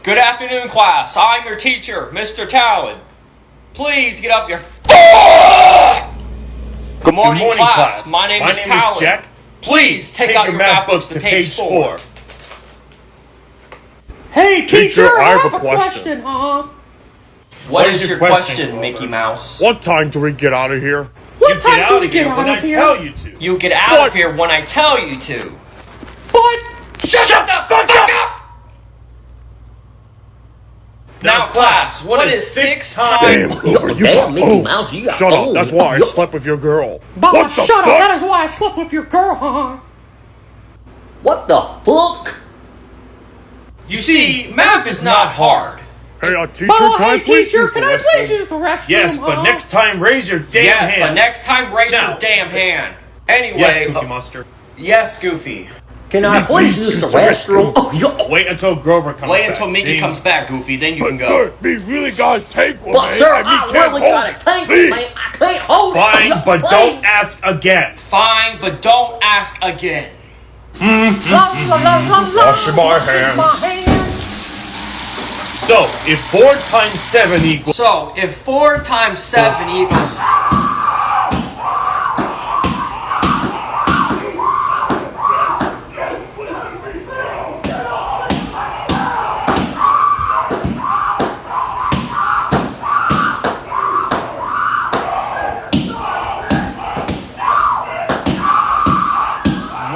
Good afternoon, class. I'm your teacher, Mr. Talon. Please get up your... Good morning, class. My name is Talon. Jack. Please take out your math books to page 4. Hey, teacher, I have a question. What is your question, Mickey Mouse? What time do we get out of here? What time do we get out of here? Tell you to. You get out of here when I tell you to. But Shut the fuck up! Now, class, what is 6 times... Damn, Mickey Mouse, you got Shut up, that's why I slept with your girl. Bob, shut up, that is why I slept with your girl, What the fuck? You see, math is not hard. Hey, teacher, Bob, can I hey, please teacher, use the can I please restroom? use the restroom? Yes, but next time raise your damn hand. But next time raise Now. your damn hand. Anyway... Yes, Cookie Monster. Yes, Goofy. Can I please use the restroom? Oh, Wait until Grover comes back. Wait until Mickey comes back, Goofy, then you can go. Sir, we really gotta take one, But man. sir, We I can't really hold gotta it. take Please. it, man. I can't hold it. Fine, but Please. don't ask again. Fine, but don't ask again. Wash my hands. So, if 4 times 7 equals... So, if 4 times 7 equals...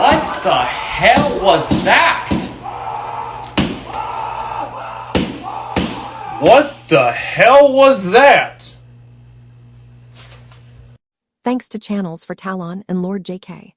What the hell was that? What the hell was that? Thanks to channels for Talon and Lord JK.